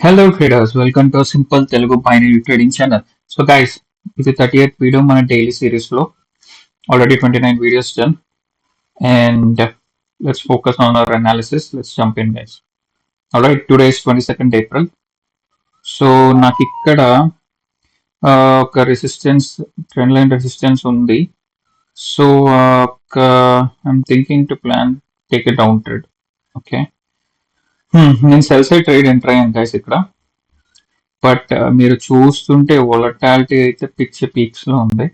Hello traders, welcome to Simple Telugu Binary Trading Channel. So guys, ఇది 30th video మన daily series లో already 29 videos done and let's focus on our analysis. Let's jump in guys. Alright, today is 22nd April. So నాకు ఇక్కడ ఒక resistance trend line resistance ఉంది. So I'm thinking to plan take a down trade. Okay, నేను cell side trade enter అయ్యాను guys ఇక్కడ. But మీరు చూస్తుంటే volatility అయితే పిచ్చి పీక్స్ లో ఉంది.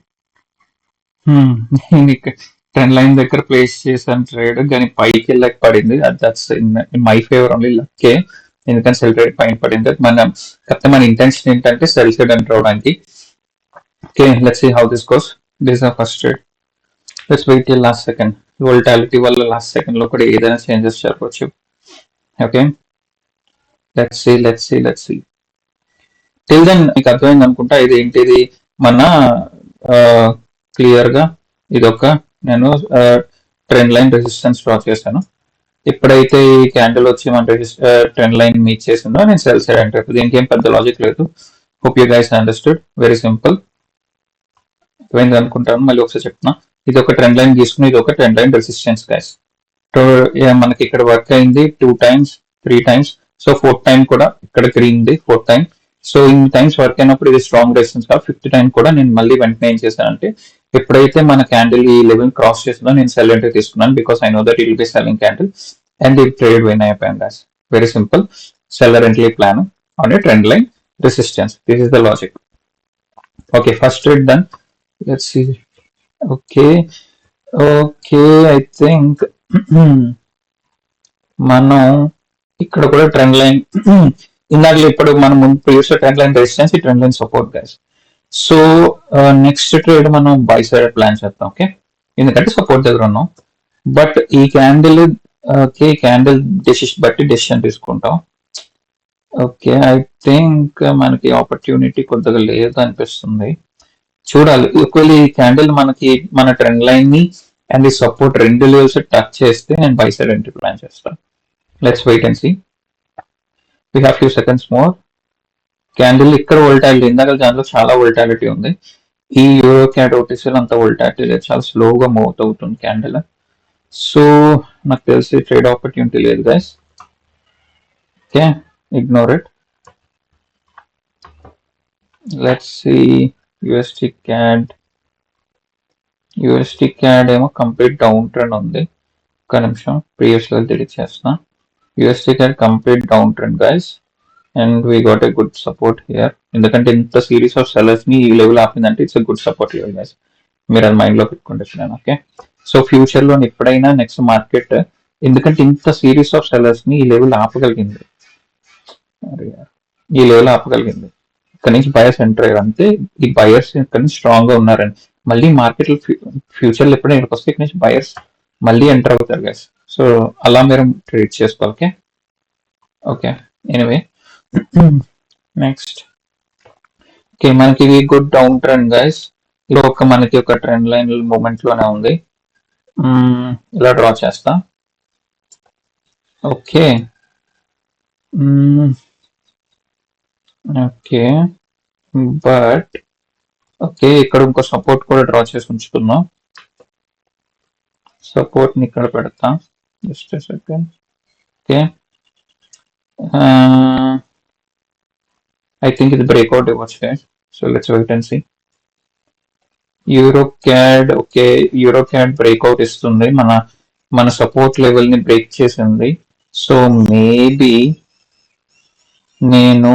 నేను ఇక్కడ ట్రెండ్ లైన్ దగ్గర ప్లేస్ చేశాను ట్రేడ్, కానీ పైకి వెళ్ళక పడింది. That's in my favour only లక్కే, ఎందుకంటే సెల్ ట్రేడ్ పైన పడింది. కాకపోతే మన ఇంటెన్షన్ ఏంటంటే సెల్ సైడ్ ఎంటర్ అవడానికి. Okay, let's see how this goes. This are first trade. Let's wait till last second. Volatility వల్ల లాస్ట్ సెకండ్ లో కూడా ఏదైనా చేంజెస్ జరగవచ్చు. Okay, let's see. Till then మీకు అర్థమైంది అనుకుంటా. ఇది ఏంటిది, మన క్లియర్ గా ఇదొక నేను ట్రెండ్ లైన్ రెసిస్టెన్స్ డ్రా చేశాను. ఎప్పుడైతే ఈ క్యాండిల్ వచ్చి మన ట్రెండ్ లైన్ మీట్ చేసిందో నేను సెల్ సైడ్ ఎంటర్ అయిపోయింది. దీనికి ఏం పెద్ద లాజిక్ లేదు. Hope you guys understood. Very simple. అర్థమైంది అనుకుంటాను. మళ్ళీ ఒకసారి చెప్తున్నా, ఇది ఒక ట్రెండ్ లైన్ తీసుకుని ఇది ఒక ట్రెండ్ లైన్ రెసిస్టెన్స్ గైస్. మనకి ఇక్కడ వర్క్ అయింది 2 times 3 times. So 4th time కూడా ఇక్కడ green the 4th time. So ఇన్ని టైమ్స్ వర్క్ అయినప్పుడు ఇది స్ట్రాంగ్ రెసిస్టెన్స్ కాదు. 5th టైం కూడా నేను మళ్ళీ వెంటనే ఏం చేశానంటే, ఎప్పుడైతే మన క్యాండిల్ ఈ లెవెల్ క్రాస్ చేస్తుందో నేను సెల్ ఎంట్రీ తీసుకున్నాను. Because I know that it will be selling candle and ఈ ట్రేడ్ విన్ అయిపోయాను guys. Very simple. Seller entry plan on a trend line resistance. This is the logic. Okay, first trade done. Let's see. Okay, I think మనం ఇక్కడ కూడా trend line ఇందాక ఇప్పుడు మనం previous trend line resistance, ఈ trend line support guys. So next trade మనం buy side plan చేద్దాం. Okay, ఎందుకంటే సపోర్ట్ దగ్గర ఉన్నాం. బట్ ఈ క్యాండిల్ క్యాండిల్ బట్టి డెసిషన్ తీసుకుంటాం. ఓకే, ఐ థింక్ మనకి ఆపర్చునిటీ కొద్దిగా లేదు అనిపిస్తుంది. చూడాలి. ఒకవేళ ఈ క్యాండిల్ మనకి మన ట్రెండ్ లైన్ ని అండ్ ఈ సపోర్ట్ రెండు లెవెల్స్ టచ్ చేస్తే నేను బై సైడ్ ఎంట్రీ ప్లాన్ చేస్తాను. Let's wait and see. We have few seconds more. Candle ఇక్కడ వోల్టాలిటీ, ఇందాక దాంట్లో చాలా వోల్టాలిటీ ఉంది. ఈ యూరో క్యాడ్ ఓటీసీలో అంత వోల్టాలిటీ లేదు, చాలా స్లోగా మూవ్ అవుతుంది క్యాండిల్. సో నాకు తెలిసి ట్రేడ్ ఆపర్చునిటీ లేదు guys. Okay, ignore it. Let's see USD CAD ఏమో కంప్లీట్ డౌన్ ట్రెండ్ ఉంది. ఒక్క నిమిషం, ప్రీవియస్ లెవెల్ డిలీట్ చేస్తున్నా. USD CAD complete downtrend guys, and we got a good support here. ఎందుకంటే ఇంత సిరీస్ ఆఫ్ సెల్లర్స్ ని ఈ లెవెల్ ఆపిందంటే it's good support level guys. మీరు అది మైండ్ లో పెట్టుకుంటున్నాను. ఓకే, సో ఫ్యూచర్ లో ఎప్పుడైనా నెక్స్ట్ మార్కెట్, ఎందుకంటే ఇంత సిరీస్ ఆఫ్ సెల్లర్స్ ని ఈ లెవెల్ ఆపగలిగింది, ఇక్కడ నుంచి బయర్స్ ఎంటర్ అయ్యారు. అంతే, ఈ బయర్స్ ఇక్కడ నుంచి స్ట్రాంగ్ గా ఉన్నారని మళ్ళీ మార్కెట్ ఫ్యూచర్ లో ఎప్పుడైనా ఇక్కడికి వస్తే ఇక్కడ నుంచి బయర్స్ మళ్ళీ ఎంటర్ అవుతారు గైస్. సో అలా మీరు ట్రేడ్ చేసుకోవాలి. Okay, anyway next. ఓకే, మనకి ఇది గుడ్ డౌన్ ట్రెండ్ గైస్. ఇది మనకి ఒక ట్రెండ్ లైన్ మూమెంట్ లోనే ఉంది. ఇలా డ్రా చేస్తా. ఓకే, బట్ ఓకే, ఇక్కడ ఇంకో సపోర్ట్ కూడా డ్రా చేసి ఉంచుతున్నాం. సపోర్ట్ ని ఇక్కడ పెడతా. Just second. Okay, I think ఇది బ్రేక్అవుట్ ఇవ్వచ్చు. So let's wait and see. Euro CAD breakout ఇస్తుంది. మన సపోర్ట్ లెవెల్ ని బ్రేక్ చేసింది. సో నేను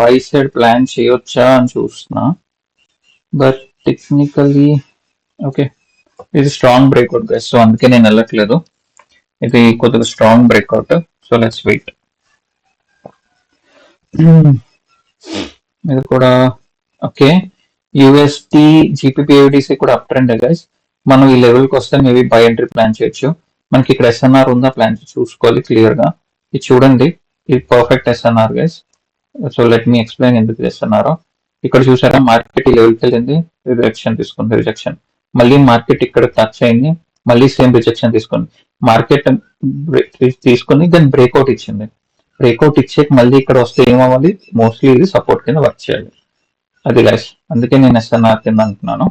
బై సైడ్ ప్లాన్ చేయొచ్చా అని చూస్తున్నా. బట్ టెక్నికలీ ఓకే, ఇది స్ట్రాంగ్ బ్రేక్అవుట్ గైస్. సో అందుకే నేను వెళ్ళట్లేదు. ఇది కొద్దిగా strong breakout. So let's wait. ఇది కూడా ఓకే. యూఎస్టీ జీపీపీఐడిసి కూడా అప్ ట్రెండ్ గైస్. మనం ఈ లెవెల్కి వస్తే మేబీ బై ఎంట్రీ ప్లాన్ చేయొచ్చు. మనకి ఇక్కడ ఎస్ఎన్ఆర్ ఉందా, ప్లాన్ చూసుకోవాలి క్లియర్ గా. ఇది చూడండి, ఇది perfect SNR guys. So let me explain ఎందుకు ఎస్ఎన్ఆర్. ఇక్కడ చూసారా, మార్కెట్ ఈ లెవెల్కి వెళ్ళింది, రిజెక్షన్ తీసుకుంది, రిజెక్షన్. మళ్ళీ మార్కెట్ ఇక్కడ టచ్ అయింది, మళ్ళీ సేమ్ రిజెక్షన్ తీసుకుంది, మార్కెట్ తీసుకుని దాన్ని బ్రేక్అవుట్ ఇచ్చింది. బ్రేక్అవుట్ ఇచ్చే మళ్ళీ ఇక్కడ వస్తే ఏమవ్వాలి, మోస్ట్లీ ఇది సపోర్ట్ కింద వర్క్ చేయాలి. అది గైస్, అందుకే నేను ఎస్ఎన్ఆర్ కింద అంటున్నాను.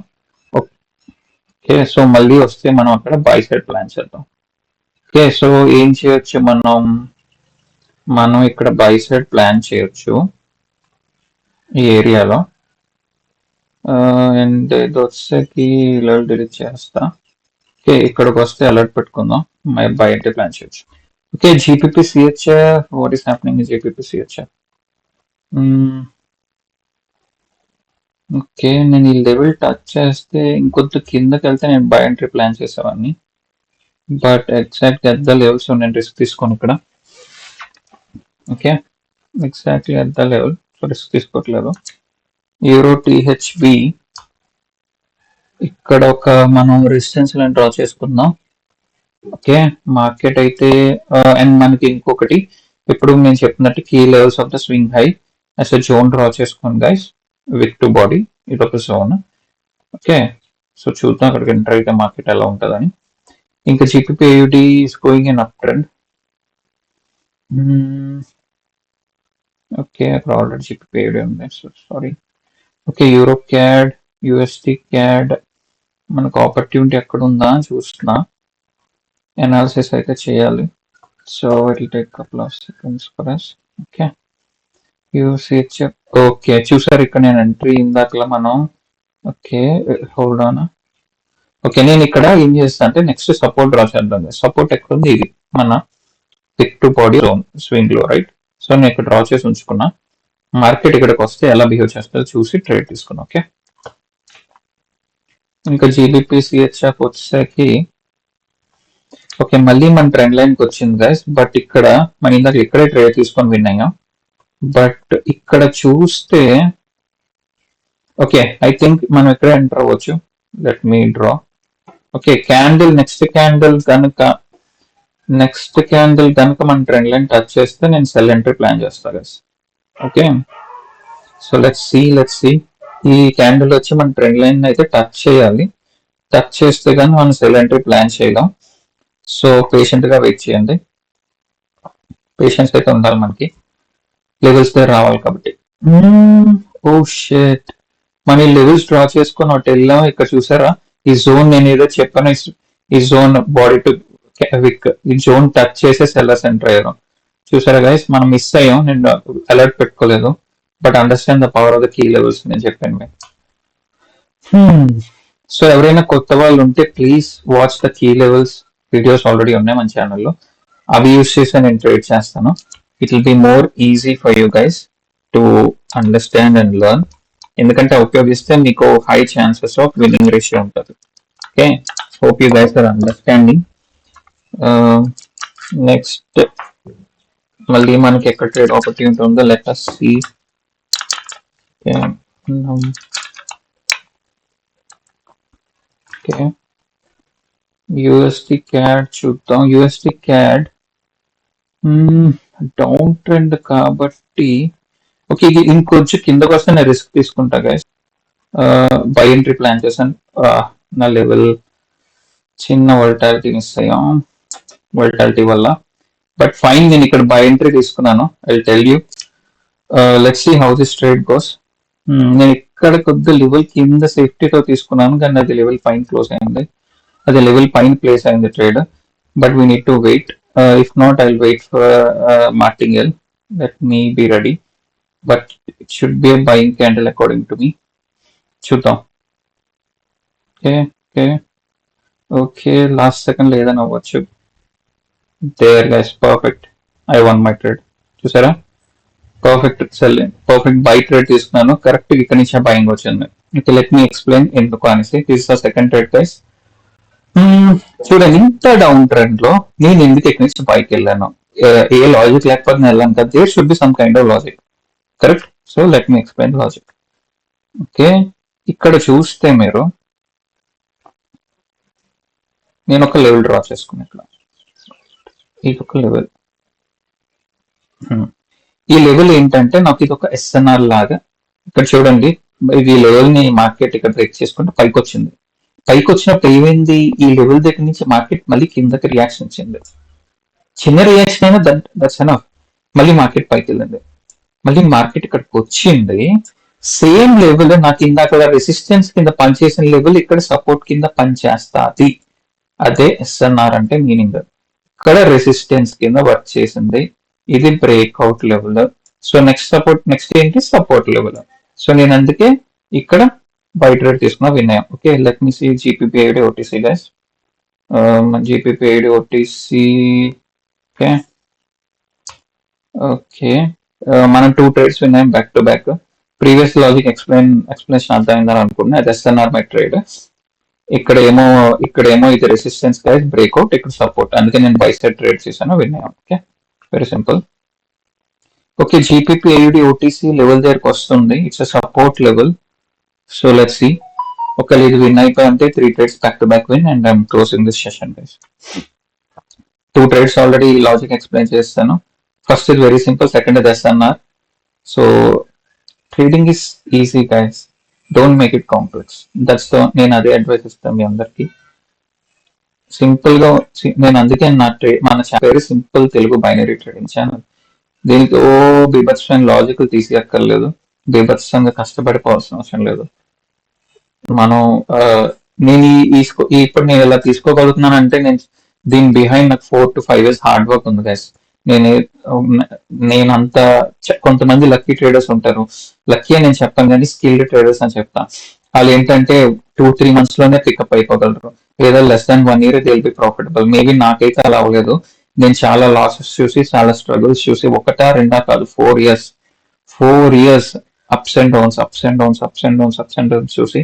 ఓకే, సో మళ్ళీ వస్తే మనం అక్కడ బై సైడ్ ప్లాన్ చేద్దాం. ఓకే, సో ఏం చేయొచ్చు, మనం ఇక్కడ బై సైడ్ ప్లాన్ చేయొచ్చు ఈ ఏరియాలో. అండ్ ఇది వచ్చేకి ఇలా డిలీట్ చేస్తా. ఓకే, ఇక్కడికి వస్తే అలర్ట్ పెట్టుకుందాం, బై ఎంట్రీ ప్లాన్ చేయొచ్చు. Okay, GBP CHF, what is happening GBP CHF. Okay, నేను ఈ లెవెల్ టచ్ చేస్తే ఇంకొద్ది కిందకి వెళ్తే నేను బై ఎంట్రీ ప్లాన్ చేసేవాడిని, but exact at the levels నేను రిస్క్ తీసుకోను ఇక్కడ. Okay, exactly at the level, so risk తీసుకోవట్లేదు. యూరో టీహెచ్బి ఇక్కడ ఒక మనం రెసిస్టెన్స్ లైన్ డ్రా చేసుకుందాం. ఓకే, మార్కెట్ అయితే అండ్ మనకి ఇంకొకటి ఇప్పుడు నేను చెప్పినట్టు key levels of the swing high as a zone draw చేసుకోండి గైస్, విక్ టు బాడీ, ఇది ఒక జోన్. ఓకే, సో చూద్దాం అక్కడికి ఎంటర్ అయితే మార్కెట్ ఎలా ఉంటుందని. ఇంకా GPPID is going in up trend. Okay, అక్కడ ఆల్రెడీ జీపీపీఐడి ఉంది, so sorry. Okay, euro CAD, USD CAD, మనకు ఆపర్చునిటీ ఎక్కడ ఉందా అని చూస్తున్నా, అనాలిసిస్ అయితే చేయాలి. So it will take couple of seconds for us. Okay, UCHF. Okay, చూసారు ఇక్కడ నేను ఎంట్రీ ఇందాకలా మనం. Okay, hold on. ఓకే, నేను ఇక్కడ ఏం చేస్తా అంటే నెక్స్ట్ సపోర్ట్ డ్రా చేద్దాం. సపోర్ట్ ఎక్కడ ఉంది, ఇది మన wick to body zone swing లో, రైట్. సో నేను ఇక్కడ డ్రా చేసి ఉంచుకున్నా, మార్కెట్ ఇక్కడికి వస్తే ఎలా బిహేవ్ చేస్తుందో చూసి ట్రేడ్ తీసుకున్నా. ఓకే, ఇంకా జీబీపీ సిహెచ్ఎఫ్ వచ్చేసరికి ఓకే మళ్ళీ మన ట్రెండ్ లైన్ కి వచ్చింది గైస్, బట్ ఇక్కడ మన ఇందాక ఇక్కడే ట్రేడ్ తీసుకొని విన్నాం, బట్ ఇక్కడ చూస్తే ఓకే ఐ థింక్ మనం ఇక్కడ ఎంటర్ అవ్వచ్చు. Let me draw. Okay, candle next candle కనుక మన ట్రెండ్ లైన్ టచ్ చేస్తే నేను సెల్ ఎంట్రీ ప్లాన్ చేస్తాను guys. Okay, so let's C ఈ క్యాండిల్ వచ్చి మన ట్రెండ్ లైన్ అయితే టచ్ చేయాలి, టచ్ చేస్తే కానీ మనం సెల్ ఎంట్రీ ప్లాన్ చేయలేం. సో పేషెంట్ గా వెయిట్ చేయండి, పేషెన్స్ అయితే ఉండాలి, మనకి లెవెల్స్ దగ్గర రావాలి కాబట్టి. ఓ షిట్, మన లెవెల్స్ డ్రా చేసుకొని ఒకటి వెళ్ళాం. ఇక్కడ చూసారా ఈ జోన్, నేను ఏదో చెప్పాను, ఈ జోన్ బాడీ టు విక్, ఈ జోన్ టచ్ చేసే సెల్లర్స్ ఎంటర్ అయ్యారు. చూసారా గైస్, మనం మిస్ అయ్యాం, నేను అలర్ట్ పెట్టుకోలేదు, but understand the power of the key levels నేను చెప్పాను. సో ఎవరైనా కొత్త వాళ్ళు ఉంటే please watch the key levels videos, already ఉన్నాయి మన ఛానల్లో, అవి యూస్ చేసి నేను ట్రేడ్ చేస్తాను. It will be more easy for you guys to understand and learn, ఎందుకంటే ఉపయోగిస్తే మీకు high chances of winning ratio ఉంటుంది. Okay, hope you guys are understanding. Next మళ్ళీ మనకి ఎక్కడ ట్రేడ్ ఆపర్చునిటీ ఉందో let us see. Okay, USD CAD చూద్దాం. USD CAD down trend కాబట్టి ఓకే, ఇది ఇంకొంచెం కిందకు వస్తే నేను రిస్క్ తీసుకుంటా గైస్. బై ఎంట్రీ ప్లాన్ చేశాను, నా లెవెల్ చిన్న వోల్టాలిటీ మిస్ అయ్యాం వోల్టాలిటీ వల్ల, బట్ ఫైన్, నేను ఇక్కడ బై ఎంట్రీ తీసుకున్నాను. I will tell you, let's see how this trade goes. నేను ఇక్కడ కొద్ది లెవెల్ కింద సేఫ్టీతో తీసుకున్నాను, కానీ అది లెవెల్ పైన క్లోజ్ అయింది, అది లెవెల్ పైన ప్లేస్ అయింది trade, but we need to wait. If not I will wait for martingale, let me be ready, but it should be a buying candle according to me. చూద్దాం. Okay okay okay, last second లేదని అవ్వచ్చు. There guys, perfect, I won my trade. చూసారా, perfect sell, perfect buy trade తీసుకున్నాను, correct ఇక్కడ నుంచి buying వచ్చింది. Okay, let me explain ఎందుకు అనేసి. This is second trade guys. చూడండి, ఇంత డౌన్ ట్రెండ్ లో నేను ఎందుకు ఇక్కడ నుంచి బైక్ వెళ్ళాను, ఏ లాజిక్ లేకపోతే వెళ్ళాను కదా, there should be some kind of logic, correct. So let me explain logic. Okay, ఇక్కడ చూస్తే మీరు, నేను ఒక లెవెల్ డ్రా చేసుకున్నాను ఇక్కడ, ఇది ఒక లెవెల్. ఈ లెవెల్ ఏంటంటే నాకు ఇది ఒక ఎస్ఎన్ఆర్ లాగా, ఇక్కడ చూడండి, ఇది లెవెల్ ని మార్కెట్ ఇక్కడ బ్రేక్ చేసుకుంటే పైకి వచ్చింది, పైకి వచ్చినప్పుడు ఏమైంది, ఈ లెవెల్ దగ్గర నుంచి మార్కెట్ మళ్ళీ కిందకి రియాక్షన్ ఇచ్చింది. చిన్న రియాక్షన్ అయినా దట్స్ ఎనఫ్. మళ్ళీ మార్కెట్ పైకి వెళ్ళింది, మళ్ళీ మార్కెట్ ఇక్కడికి వచ్చింది. సేమ్ లెవెల్ నాకు ఇందాక రెసిస్టెన్స్ కింద పనిచేసిన లెవెల్ ఇక్కడ సపోర్ట్ కింద పనిచేస్తాది. అదే ఎస్ఎన్ఆర్ అంటే మీనింగ్. ఇక్కడ రెసిస్టెన్స్ కింద వర్క్ చేసింది, ఇది బ్రేక్అవుట్ లెవెల్. సో నెక్స్ట్ ఏంటి, సపోర్ట్ లెవెల్. సో నేను అందుకే ఇక్కడ బై ట్రేడ్ తీసుకున్నా విన్నాం. Okay, let me see GPPID OTC guys. GPPID OTC. Okay okay, మనం 2 ట్రేడ్స్ విన్నాం back to back. Previous logic explanation అర్థమైందని అనుకున్నా. అది ఎస్ఎన్ఆర్ మై ట్రేడ్. ఇక్కడేమో ఇది రెసిస్టెన్స్ గైస్, బ్రేక్అవుట్, ఇక్కడ సపోర్ట్. అందుకే నేను బై సైడ్ ట్రేడ్ చేశాను విన్నాం. Okay, very simple. Okay, GPPID OTC level దగ్గరకు వస్తుంది, it's support level. So let's see. ఒకవేళ ఇది విన్ అయిపోయింటే 3 trades back to back win and I'm closing this session guys. 2 trades already logic explain చేస్తాను. First is very simple, second is SNR. So trading is easy guys, don't make it complex. నేను అదే advice ఇస్తాను మీ అందరికి. Simple గా నేను అందుకే మన పేరు simple Telugu binary trading channel. దీనికి బీభత్సమైన లాజిక్ తీసేయక్కర్లేదు, బీభత్సంగా కష్టపడిపోవాల్సిన అవసరం లేదు. మనం నేను ఇప్పుడు నేను ఇలా తీసుకోగలుగుతున్నాను అంటే నేను దీని బిహైండ్ నాకు 4 to 5 years హార్డ్ వర్క్ ఉంది గైస్. నేనంతా కొంతమంది లక్కీ ట్రేడర్స్ ఉంటారు, లక్కీ అని నేను చెప్పాను కానీ స్కిల్డ్ ట్రేడర్స్ అని చెప్తాను. వాళ్ళు ఏంటంటే 2-3 months లోనే పికప్ అయిపోగలరు, లేదా less than 1 year they will be profitable. Maybe నాకైతే అలా అవ్వలేదు. నేను చాలా లాసెస్ చూసి, చాలా స్ట్రగుల్స్ చూసి, ఒకటా రెండా కాదు, 4 years అప్స్ అండ్ డౌన్స్ చూసి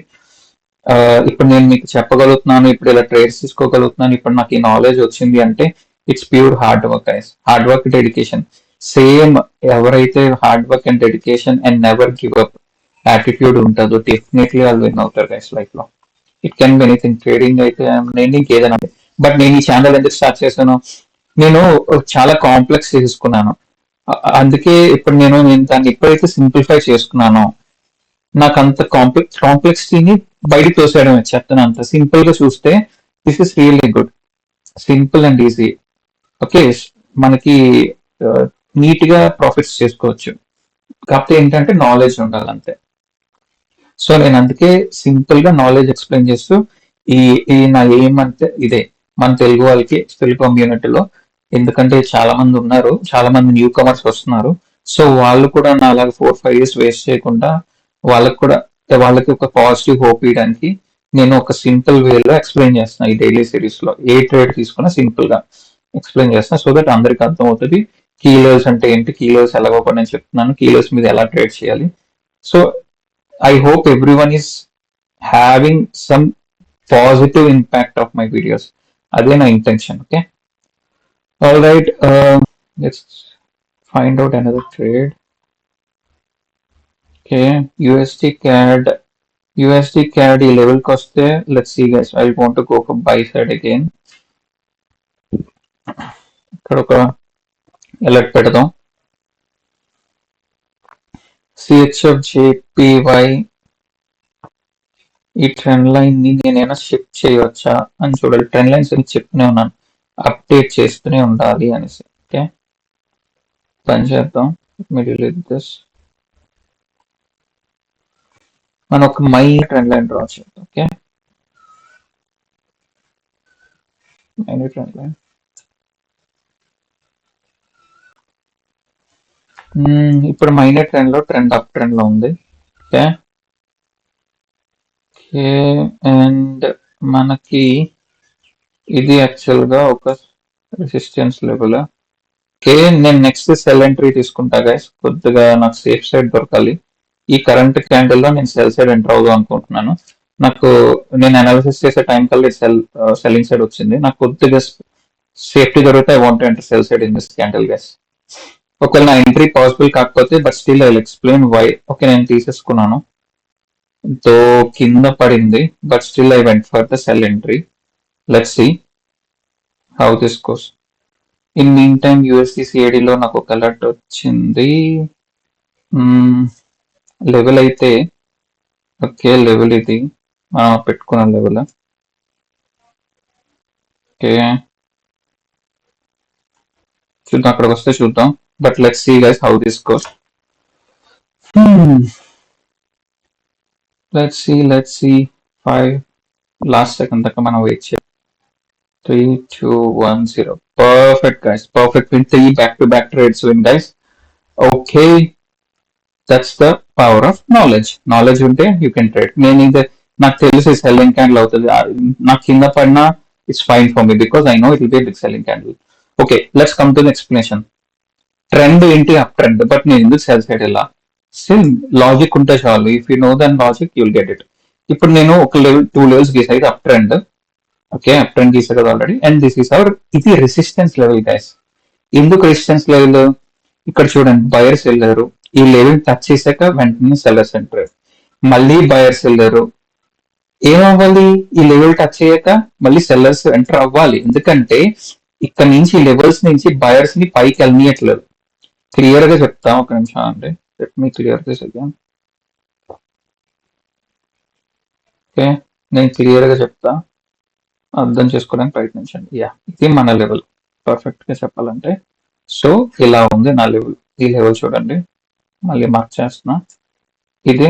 ఇప్పుడు నేను మీకు చెప్పగలుగుతున్నాను, ఇప్పుడు ఇలా ట్రేడ్స్ తీసుకోగలుగుతున్నాను, ఇప్పుడు నాకు ఈ నాలెడ్జ్ వచ్చింది అంటే it's pure hard work guys. Hard work, dedication. Same ఎవరైతే hard work and dedication and never give up attitude ఉంటుందో డెఫినెట్లీ వాళ్ళు విన్ అవుతారు గైస్ లైఫ్ లో. It can be anything, trading అయితే నేను ఇంకేదైనా. బట్ నేను ఈ ఛానల్ ఎందుకు స్టార్ట్ చేశాను, నేను చాలా కాంప్లెక్స్ తీసుకున్నాను. అందుకే ఇప్పుడు నేను దాన్ని ఎప్పుడైతే సింప్లిఫై చేసుకున్నానో నాకు అంత కాంప్లెక్సిటీని బయట తోసేయడం చెప్తాను. అంత సింపుల్ గా చూస్తే this is really good, simple and easy. Okay, మనకి నీట్ గా ప్రాఫిట్స్ చేసుకోవచ్చు, కాకపోతే ఏంటంటే నాలెడ్జ్ ఉండాలి అంతే. సో నేను అందుకే సింపుల్ గా నాలెడ్జ్ ఎక్స్ప్లెయిన్ చేస్తూ ఈ నా ఏమంటే ఇదే మన తెలుగు వాళ్ళకి, తెలుగు కమ్యూనిటీలో. ఎందుకంటే చాలా మంది ఉన్నారు, చాలా మంది న్యూ కమర్స్ వస్తున్నారు. సో వాళ్ళు కూడా నా అలాగే 4-5 years వేస్ట్ చేయకుండా వాళ్ళకి ఒక పాజిటివ్ హోప్ ఇవ్వడానికి నేను ఒక సింపుల్ వేలో ఎక్స్ప్లెయిన్ చేస్తున్నా. ఈ డైలీ సిరీస్ లో ఏ ట్రేడ్ తీసుకున్నా సింపుల్ గా ఎక్స్ప్లెయిన్ చేస్తున్నా, సో దట్ అందరికి అర్థం అవుతుంది. కీలోస్ అంటే ఏంటి, కీలోస్ ఎలాగో కూడా నేను చెప్తున్నాను, కీలోస్ మీద ఎలా ట్రేడ్ చేయాలి. So I hope everyone is having some positive impact of my videos. That's my intention. Okay. All right. Let's find out another trade. Okay. USD CAD level cost there. Let's see, guys. I want to go for buy side again. Alert pedadam. CHFJPY ఈ trend line ని నేనైనా shift చేయవచ్చా అని చూడాలి. Trend lines అని చెప్తూనే ఉన్నాను, update చేస్తూనే ఉండాలి అనేసి. ఓకే, పని చేద్దాం. మనం ఒక ట్రెండ్ లైన్ డ్రా చేద్దాం. Okay, trend line. ఇప్పుడు ట్రెండ్ లో అప్ ట్రెండ్ లో ఉంది. ఓకే, అండ్ మనకి ఇది యాక్చువల్ గా ఒక రెసిస్టెన్స్ లెవెల్. ఓకే, నేను నెక్స్ట్ సెల్ ఎంట్రీ తీసుకుంటా గైస్. కొద్దిగా నాకు సేఫ్ సైడ్ దొరకాలి. ఈ కరెంట్ క్యాండిల్ లో నేను సెల్ సైడ్ ఎంటర్ అవుదాం అనుకుంటున్నాను. నేను అనాలిసిస్ చేసే టైం కల్లా సెల్లింగ్ సైడ్ వచ్చింది. నాకు కొద్దిగా సేఫ్టీ దొరికితే I want enter sell side in this candle guys. ఒకవేళ నా ఎంట్రీ పాసిబుల్ కాకపోతే, but still I will explain why. Okay, నేను తీసేసుకున్నాను, తో కింద పడింది, but still I went for the sell entry. Let's see how this goes. In mean time USD CID లో నాకు ఒక అలర్ట్ వచ్చింది. లెవెల్ అయితే ఓకే, లెవెల్ ఇది మనం పెట్టుకున్న లెవెల్. ఓకే, చూద్దాం, అక్కడికి వస్తే చూద్దాం. But let's see guys how this goes. Let's see 5 last second దాకా మనం వెయిట్ చేయాలి. 3, 2, 1, 0. Perfect guys, perfect win. 3 back to back trades win guys. Okay, that's the power of knowledge. Knowledge ఉంటే you can trade. నేను ఇది నాకు తెలిసి selling candle అవుతుంది. నాకు కింద పడినా it's fine for me because I know it will be big selling candle. Okay, let's come to the explanation. Trend ఏంటి? Up trend. బట్ నేను ఎందుకు సెల్ సైడ్ ఇలా? స్టిల్ లాజిక్ ఉంటే చాలు. If you know then logic you will get it. ఇప్పుడు నేను ఒక level 2 levels గీసా. ఇది up trend. Okay, up trend గీసా కదా already. And this is our, ఇది రెసిస్టెన్స్ లెవెల్ గైస్. ఎందుకు రెసిస్టెన్స్ లెవెల్? ఇక్కడ చూడండి, బయర్స్ వెళ్ళారు, ఈ లెవెల్ టచ్ చేశాక వెంటనే సెల్లర్స్ ఎంటర్. మళ్ళీ బయర్స్ వెళ్ళారు, ఏమవ్వాలి? ఈ లెవెల్ టచ్ అయ్యాక మళ్ళీ సెల్లర్స్ ఎంటర్ అవ్వాలి. ఎందుకంటే ఇక్కడ నుంచి లెవెల్స్ నుంచి బయర్స్ ని పైకి వెళ్ళనియట్లేదు. క్లియర్ గా చెప్తా, ఒక నిమిషం అండి. Let me clear this again. Okay, నేను క్లియర్ గా చెప్తా, అర్థం చేసుకోవడానికి ప్రయత్నించండి. యా, ఇది మన లెవెల్. పర్ఫెక్ట్ గా చెప్పాలంటే, సో ఇలా ఉంది నా లెవెల్. ఈ లెవెల్ చూడండి, మళ్ళీ మార్క్ చేస్తున్నా. ఇది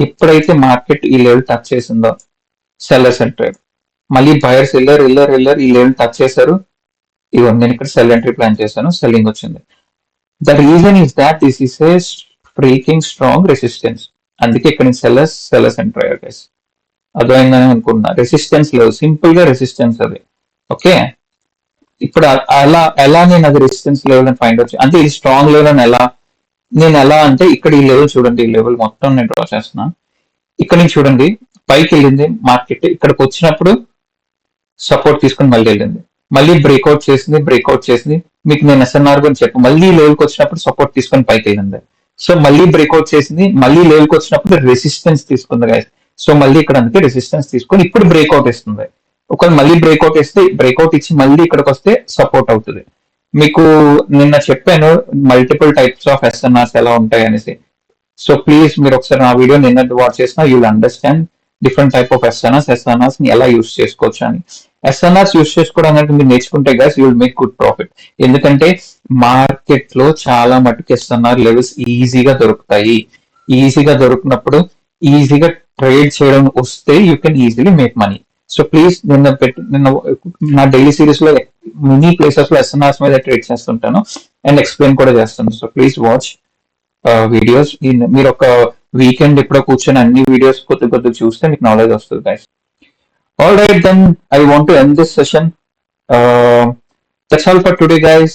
ఎప్పుడైతే మార్కెట్ ఈ లెవెల్ టచ్ చేసిందో సెల్లర్స్ ఎంటర్. మళ్ళీ బయర్స్ వెళ్ళారు, ఈ లెవెల్ టచ్ చేశారు. ఇవన్నీ నేను ఇక్కడ సెల్ ఎంట్రీ ప్లాన్ చేశాను, సెల్లింగ్ వచ్చింది. The reason is that this is a freaking strong resistance. అందుకే ఇక్కడ నుంచి సెల్లర్స్ ఎంటర్ అయ్యారు గైస్. అర్థమైందని అనుకున్నా. రెసిస్టెన్స్ లేదు, సింపుల్ గా రెసిస్టెన్స్ అది. ఓకే, ఇప్పుడు ఎలా నేను అది రెసిస్టెన్స్ లెవెల్ అని ఫైండ్ అవుట్, అంటే ఇది స్ట్రాంగ్ లెవెల్ అని ఎలా అంటే ఇక్కడ ఈ లెవెల్ చూడండి, ఈ లెవెల్ మొత్తం నేను డ్రా చేస్తున్నా. ఇక్కడ నుంచి చూడండి, పైకి వెళ్ళింది మార్కెట్, ఇక్కడికి వచ్చినప్పుడు సపోర్ట్ తీసుకుని మళ్ళీ వెళ్ళింది, మళ్ళీ బ్రేక్అవుట్ చేసింది. మీకు నేను ఎస్ఎన్ఆర్ గురించి చెప్పు, మళ్ళీ లెవెల్కి వచ్చినప్పుడు సపోర్ట్ తీసుకొని పైకి వెళ్ళింది. సో మళ్ళీ బ్రేక్అవుట్ చేసింది, మళ్ళీ లెవెల్కి వచ్చినప్పుడు రెసిస్టెన్స్ తీసుకుంది గైస్. సో మళ్ళీ ఇక్కడ అందుకే రెసిస్టెన్స్ తీసుకొని ఇప్పుడు బ్రేక్అవుట్ ఇస్తుంది. ఒకవేళ మళ్ళీ బ్రేక్అవుట్ ఇస్తే, బ్రేక్అవుట్ ఇచ్చి మళ్ళీ ఇక్కడికి వస్తే సపోర్ట్ అవుతుంది. మీకు నిన్న చెప్పాను మల్టిపుల్ టైప్స్ ఆఫ్ ఎస్ఎన్ఆర్స్ ఎలా ఉంటాయి అనేసి. సో ప్లీజ్ మీరు ఒకసారి నా వీడియో నిన్న వాచ్ చేసినా you will understand different type of SNRs ని ఎలా యూస్ చేసుకోవచ్చు అని. ఎస్ఎన్ఆర్స్ యూస్ చేసుకోవడం అనేది మీరు నేర్చుకుంటే guys you will make good profit. ఎందుకంటే మార్కెట్ లో చాలా మటుకు ఎస్ఎన్ఆర్ లెవెల్స్ ఈజీగా దొరుకుతాయి. ఈజీగా దొరికినప్పుడు ఈజీగా ట్రేడ్ చేయడం వస్తే you can easily make money. So please నిన్న నా డైలీ సిరీస్ లో మెనీ ప్లేసెస్ లో ఎస్ఎన్ఆర్స్ మీద ట్రేడ్ చేస్తుంటాను అండ్ ఎక్స్ప్లెయిన్ కూడా చేస్తాను. So please watch videos. మీరు ఒక వీకెండ్ ఎప్పుడో కూర్చొని అన్ని వీడియోస్ కొద్ది చూస్తే మీకు నాలెడ్జ్ వస్తుంది guys. All right then, I want to end this session. That's all for today guys.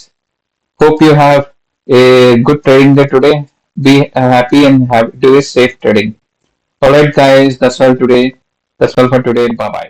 Hope you have a good trading day today. Be happy and do a safe trading. All right guys, that's all for today. Bye bye.